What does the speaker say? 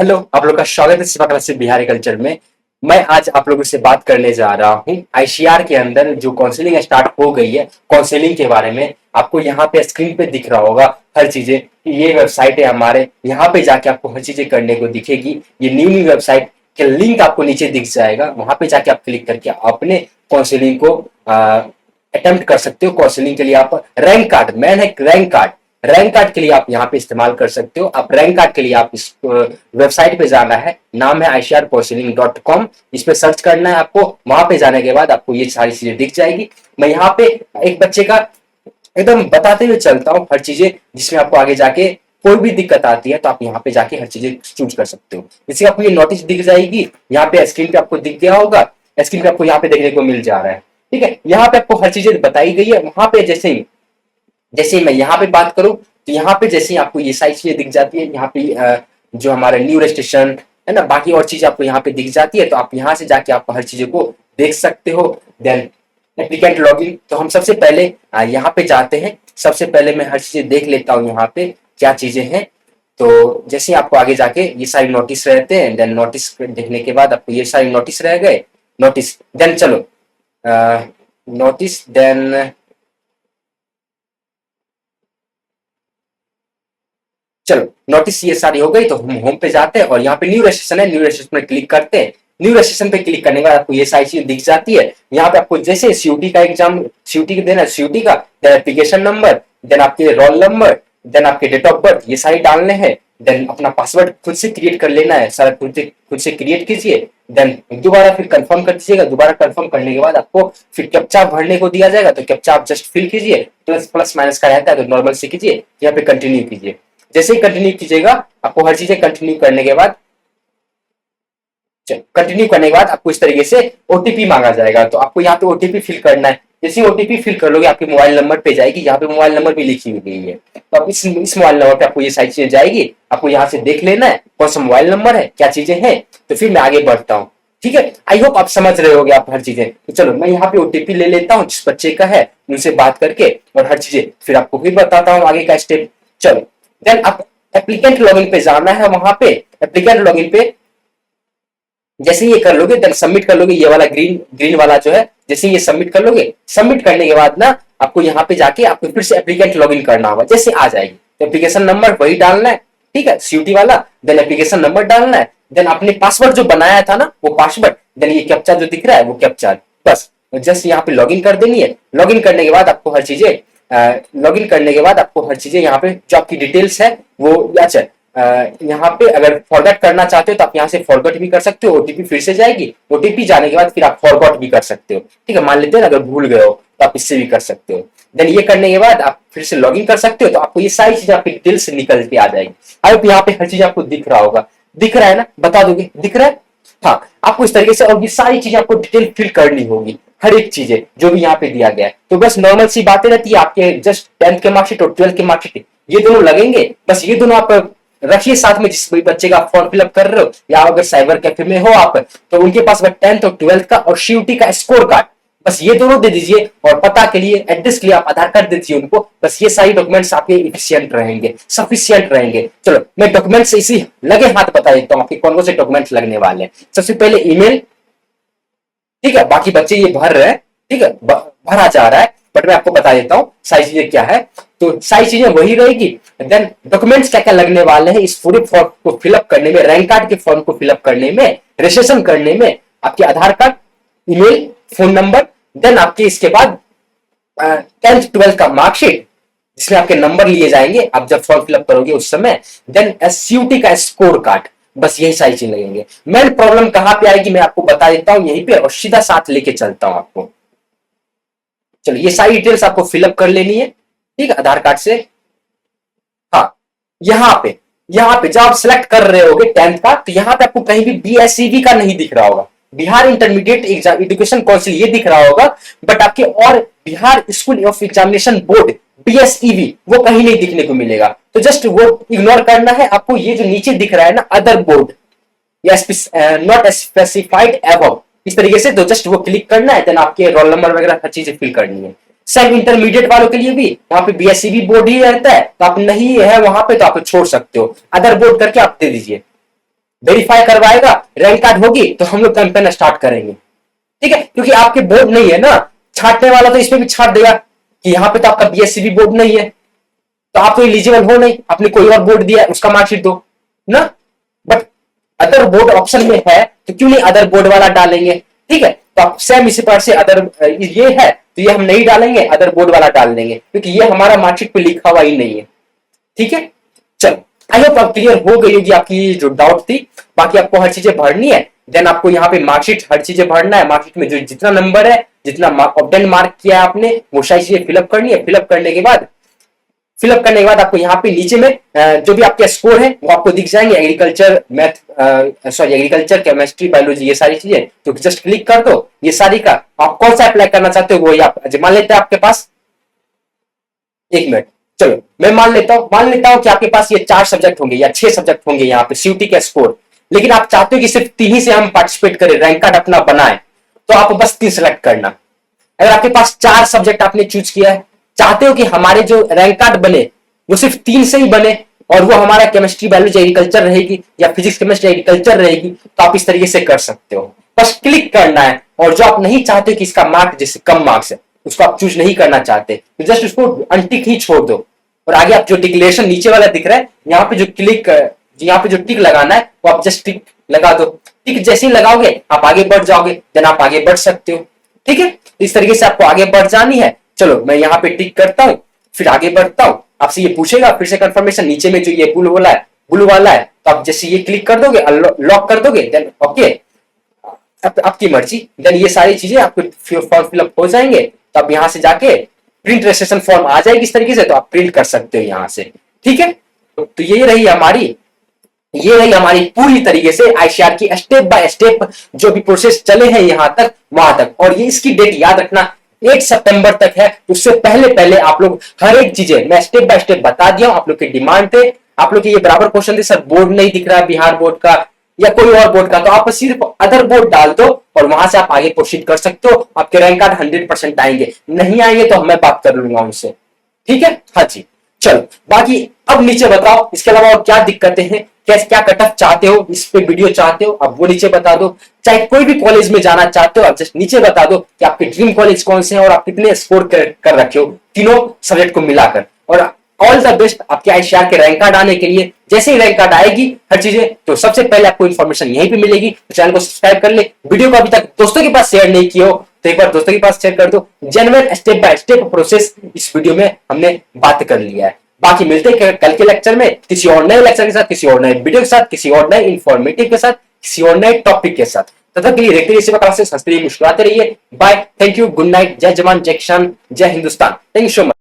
Hello, आप लोग का स्वागत है सेवा क्लासेस बिहारी कल्चर में। मैं आज आप लोगों से बात करने जा रहा हूँ आईसीआर के अंदर जो काउंसलिंग स्टार्ट हो गई है, काउंसलिंग के बारे में। आपको यहाँ पे स्क्रीन पे दिख रहा होगा हर चीजें। ये वेबसाइट है हमारे, यहाँ पे जाके आपको हर चीजें करने को दिखेगी। ये न्यू वेबसाइट के लिंक आपको नीचे दिख जाएगा, वहां पे जाके आप क्लिक करके अपने काउंसलिंग को अटेम्प्ट कर सकते हो। काउंसलिंग के लिए आप रैंक कार्ड, मैन है रैंक कार्ड, रैंक कार्ड के लिए आप यहाँ पे इस्तेमाल कर सकते हो। आप रैंक कार्ड के लिए आप इस वेबसाइट पे जाना है, नाम है icrcounseling.com। इस पे सर्च करना है आपको। वहां पे जाने के बाद आपको ये सारी चीजें दिख जाएगी। मैं यहाँ पे एक बच्चे का एकदम बताते हुए चलता हूँ हर चीजें, जिसमें आपको आगे जाके कोई भी दिक्कत आती है तो आप यहाँ पे जाके हर चीजें चूज कर सकते हो। जैसे आपको ये नोटिस दिख जाएगी, यहाँ पे स्क्रीन पे आपको दिख गया होगा, स्क्रीन पे आपको यहाँ पे देखने को मिल जा रहा है। ठीक है, यहाँ पे आपको हर चीजें बताई गई है। वहां पे जैसे ही मैं यहाँ पे बात करूं तो यहाँ पे जैसे ही आपको ये सारी चीजें दिख जाती है। यहाँ पे जो हमारा न्यू रजिस्ट्रेशन है ना, बाकी और चीजें आपको यहाँ पे दिख जाती है। तो आप यहाँ से जाके आप हर चीजों को देख सकते हो। देन एप्लीकेंट लॉगिन, तो हम सबसे पहले यहाँ पे जाते हैं। सबसे पहले मैं हर चीजें देख लेता हूँ यहाँ पे क्या चीजें हैं। तो जैसे आपको आगे जाके ये सारे नोटिस रहते हैं, देन नोटिस देखने के बाद आपको ये सारे नोटिस रह गए। नोटिस देन चलो नोटिस देन चलो नोटिस ये सारी हो गई। तो हम होम पे जाते हैं और यहाँ पे न्यू रजिस्ट्रेशन है, न्यू रजिस्ट्रेशन पे क्लिक करते हैं। न्यू रजिस्ट्रेशन पे क्लिक करने के बाद आपको ये सारी चीज दिख जाती है। यहाँ पे आपको जैसे सीयूटी का एग्जाम, सीयूटी का देना, सीयूटी का देन एप्लीकेशन नंबर, देन आपके रोल नंबर, देन आपके डेट ऑफ बर्थ, ये सारे डालने हैं। देन अपना पासवर्ड खुद से क्रिएट कर लेना है, सारा खुद से क्रिएट कीजिए। देन दोबारा फिर कंफर्म कर दीजिएगा। दोबारा कंफर्म करने के बाद आपको फिर कैप्चा भरने को दिया जाएगा। तो कैप्चा आप जस्ट फिल कीजिए, प्लस प्लस माइनस का रहता है तो नॉर्मल से कीजिए, यहाँ पे कंटिन्यू कीजिए। जैसे ही कंटिन्यू कीजिएगा, आपको हर चीजें कंटिन्यू करने के बाद आपको इस तरीके से ओटीपी मांगा जाएगा। तो आपको यहाँ पे ओटीपी फिल करना है। जैसे ओटीपी फिल कर लोगे, आपके मोबाइल नंबर पे जाएगी। यहाँ पे मोबाइल नंबर भी लिखी हुई है, तो आप इस मोबाइल नंबर पे आपको ये सारी चीजें जाएगी। आपको यहाँ से देख लेना है कौन सा मोबाइल नंबर है, क्या चीजें हैं। तो फिर मैं आगे बढ़ता हूँ। ठीक है, आई होप आप समझ रहे होगे आप हर चीजें। तो चलो मैं यहाँ पे ओटीपी ले लेता हूँ जिस बच्चे का है, उनसे बात करके और हर चीजें फिर आपको भी बताता हूँ आगे का स्टेप। चलो देन आप एप्लीकेंट लॉगिन पे जाना है। वहां पे एप्लीकेंट लॉगिन पे जैसे ये कर लोगे, देन सबमिट कर लोगे। ये वाला ग्रीन ग्रीन वाला जो है, जैसे ये सबमिट कर लोगे, सबमिट करने के बाद ना आपको यहाँ पे जाके आपको फिर से एप्लीकेंट लॉगिन करना होगा। जैसे आ जाएगी तो एप्लीकेशन नंबर वही डालना है, ठीक है, सीयूटी वाला। देन एप्लीकेशन नंबर डालना है, देन अपने पासवर्ड जो बनाया था ना वो पासवर्ड, देन ये कैप्चा जो दिख रहा है वो कैप्चा, बस जस्ट यहाँ पे लॉगिन कर देनी है। लॉगिन करने के बाद आपको हर चीजें यहाँ पे जो आपकी डिटेल्स है वो, अच्छा यहाँ पे अगर फॉरगेट करना चाहते हो तो आप यहाँ से फॉरगेट भी कर सकते हो। ओटीपी फिर से जाएगी, ओटीपी जाने के बाद फिर आप फॉरगेट भी कर सकते हो। ठीक है, मान लेते हैं अगर भूल गए हो तो आप इससे भी कर सकते हो। देन ये करने के बाद आप फिर से लॉगिन कर सकते हो। तो आपको ये सारी चीजें आपकी डिटेल से निकल के आ जाएगी। अब यहाँ पे हर चीज आपको दिख रहा होगा, दिख रहा है ना, बता दोगे दिख रहा है। हाँ, आपको इस तरीके से और ये सारी चीजें आपको डिटेल फिल करनी होगी, हर एक चीजें जो भी यहाँ पे दिया गया है। तो बस नॉर्मल सी बातें रहती है। आपके जस्ट 10th के मार्कशीट और 12th के मार्कशीट ये दोनों लगेंगे, बस ये दोनों आप रखिए साथ में। जिस बच्चे का फॉर्म फिलअप कर रहे हो या अगर साइबर कैफे में हो आप, तो उनके पास 10th और 12th का और सीयूटी का स्कोर कार्ड, बस ये दोनों दे दीजिए। और पता के लिए, एड्रेस के लिए आप आधार कार्ड दे दीजिए उनको। बस ये सारी डॉक्यूमेंट्स आपके इफिशियंट रहेंगे, सफिशियंट रहेंगे। चलो मैं डॉक्यूमेंट्स इसी लगे हाथ बता देता हूँ आपके कौन कौन से डॉक्यूमेंट्स लगने वाले हैं। सबसे पहले ईमेल, ठीक है, बाकी बच्चे ये भर रहे हैं, ठीक है, भरा जा रहा है, बट मैं आपको बता देता हूँ सारी चीजें क्या है। तो सारी चीजें वही रहेगी। देन डॉक्यूमेंट्स क्या क्या लगने वाले हैं इस पूरे फॉर्म को फिलअप करने में, रैंक कार्ड के फॉर्म को फिलअप करने में, रजिस्ट्रेशन करने में, आपके Aadhaar card, email, phone number, then आपके इसके बाद 10th 12th का मार्कशीट जिसमें आपके नंबर लिए जाएंगे आप जब फॉर्म फिलअप करोगे उस समय, देन सीयूटी का स्कोर कार्ड, बस यही सारी चीज लगेंगे। मेन प्रॉब्लम कहां पे आएगी मैं आपको बता देता हूं यहीं पे, और सीधा साथ लेके चलता हूं आपको। चलो ये सारी डिटेल्स आपको फिलअप कर लेनी है, ठीक है, आधार कार्ड से। हाँ, यहाँ पे जब आप सिलेक्ट कर रहे होगे 10th का, तो यहाँ पे आपको कहीं भी बीएसईबी का नहीं दिख रहा होगा, बिहार इंटरमीडिएट एजुकेशन काउंसिल ये दिख रहा होगा, बट आपके और Bihar school of examination board BSEB वो कहीं नहीं दिखने को मिलेगा। तो जस्ट वो इग्नोर करना है आपको। ये जो नीचे दिख रहा है ना, अदर बोर्ड या नॉट स्पेसिफाइड एबव, इस तरीके से तो जस्ट वो क्लिक करना है। देन आपके रोल नंबर वगैरह हर चीजें फिल करनी है। सब इंटरमीडिएट वालों के लिए भी वहां पे बीएसईबी बोर्ड ही रहता है, तो आप नहीं है वहां पे तो आप छोड़ सकते हो, अदर बोर्ड करके आप दे दीजिए। वेरीफाई करवाएगा, रैंक कार्ड होगी तो हम लोग कैंपेन स्टार्ट करेंगे। ठीक है, क्योंकि आपके बोर्ड नहीं है ना, छांटने वाला तो इसमें भी छांट देगा कि यहाँ पे तो आपका बीएससीबी बोर्ड नहीं है, तो आप तो एलिजिबल हो नहीं, आपने कोई और बोर्ड दिया उसका मार्कशीट दो ना। बट अदर बोर्ड ऑप्शन में है तो क्यों नहीं अदर बोर्ड वाला डालेंगे। ठीक है, तो आप सेम इसी पर से अदर ये है तो ये हम नहीं डालेंगे, अदर बोर्ड वाला डाल देंगे, क्योंकि ये हमारा मार्कशीट पे लिखा हुआ ही नहीं है। ठीक है, चलो आई होप अब क्लियर हो गई होगी आपकी जो डाउट थी। बाकी आपको हर चीजें भरनी है, देन आपको यहाँ पे मार्कशीट हर चीजें भरना है। मार्कशीट में जो जितना नंबर है, जितना ऑब्टेन मार्क किया है आपने, वो सारी चीजें फिलअप करनी है। फिलअप करने के बाद आपको यहाँ पे नीचे में जो भी आपके स्कोर है वो आपको दिख जाएंगे, agriculture math sorry agriculture chemistry biology ये सारी चीजें, तो जस्ट क्लिक कर दो ये सारी का। आप कौन सा अप्लाई करना चाहते हो वो आप मान लेते हैं आपके पास, एक मिनट, चलो मैं मान लेता हूं कि आपके पास ये 4 सब्जेक्ट होंगे या 6 सब्जेक्ट होंगे यहाँ पे सीयूटी के स्कोर, लेकिन आप चाहते हो कि सिर्फ 3 ही से हम पार्टिसिपेट करें, रैंक कार्ड अपना बनाए, तो आप बस 3 सेलेक्ट करना। अगर आपके पास 4 सब्जेक्ट आपने चूज किया है, चाहते हो कि हमारे जो रैंक कार्ड बने वो सिर्फ 3 से ही बने और वो हमारा केमिस्ट्री बायोलॉजी एग्रीकल्चर रहेगी या फिजिक्स केमिस्ट्री एग्रीकल्चर रहेगी, तो आप इस तरीके से कर सकते हो। बस क्लिक करना है, और जो आप नहीं चाहते कि इसका मार्क जैसे कम मार्क्स है उसको आप चूज नहीं करना चाहते तो जस्ट उसको अनटिक ही छोड़ दो, और आगे आप जो डिक्लेरेशन नीचे वाला दिख रहा है यहाँ पे जो टिक लगाना है वो आप जस्ट टिक लगा दो। टिक जैसे ही लगाओगे आप आगे बढ़ जाओगे, देन आप आगे बढ़ सकते हो। ठीक है, इस तरीके से आपको आगे बढ़ जानी है। चलो मैं यहाँ पे टिक करता हूँ, फिर आगे बढ़ता हूँ। आपसे ये पूछेगा फिर से कंफर्मेशन, नीचे में जो ये ब्लू वाला है तो आप जैसे ये क्लिक कर दोगे, लॉक कर दोगे, देन ओके आपकी मर्जी, देन ये सारी चीजें आपको फॉर्म फिलअप हो जाएंगे। तो आप यहाँ से जाके प्रिंट रजिस्ट्रेशन फॉर्म आ जाएगी इस तरीके से, तो आप प्रिंट कर सकते हो यहाँ से। ठीक है, तो ये रही हमारी पूरी तरीके से आईसीआर की स्टेप बाय स्टेप जो भी प्रोसेस चले हैं यहाँ तक वहां तक, और ये इसकी डेट याद रखना 8 सितंबर तक है। उससे पहले आप लोग हर एक चीजें मैं स्टेप बाय स्टेप बता दिया हूं। आप लोग के डिमांड थे, आप लोग के ये बराबर क्वेश्चन थे, सर बोर्ड नहीं दिख रहा है बिहार बोर्ड का या कोई और बोर्ड का, तो आप सिर्फ अदर बोर्ड डाल दो और वहां से आप आगे प्रोसीड कर सकते हो। आपके रैंक कार्ड 100% आएंगे, नहीं आएंगे तो मैं बात कर लूंगा उनसे। ठीक है, हाँ जी, चलो बाकी अब नीचे बताओ इसके अलावा और क्या दिक्कतें हैं, क्या कट ऑफ चाहते हो, इस पे वीडियो चाहते हो, अब वो नीचे बता दो। चाहे कोई भी कॉलेज में जाना चाहते हो आप जस्ट नीचे बता दो कि आपके ड्रीम कॉलेज कौन से हैं और आप कितने स्कोर कर रखे हो तीनों सब्जेक्ट को मिलाकर। और ऑल द बेस्ट आपके आईसीआर के रैंक कार्ड आने के लिए। जैसे ही रैंक कार्ड आएगी हर चीजें, तो सबसे पहले आपको इन्फॉर्मेशन यहीं पे मिलेगी। तो चैनल को सब्सक्राइब कर ले, वीडियो को अभी तक दोस्तों के पास शेयर नहीं किया हो तो एक बार दोस्तों के पास शेयर कर दो। Genuine step by step process इस वीडियो में हमने बात कर लिया है। बाकी मिलते हैं कल के लेक्चर में किसी और नए लेक्चर के साथ, किसी और नए वीडियो के साथ, किसी और नए इंफॉर्मेटिव के साथ, किसी और नए टॉपिक के साथ। तब तक के लिए देखते रहिए क्लासेस, हंसते रहिए, मुस्कुराते रहिए। Bye, thank you, good night, जय जवान, जय किसान, जय Hindustan. Thank you so much.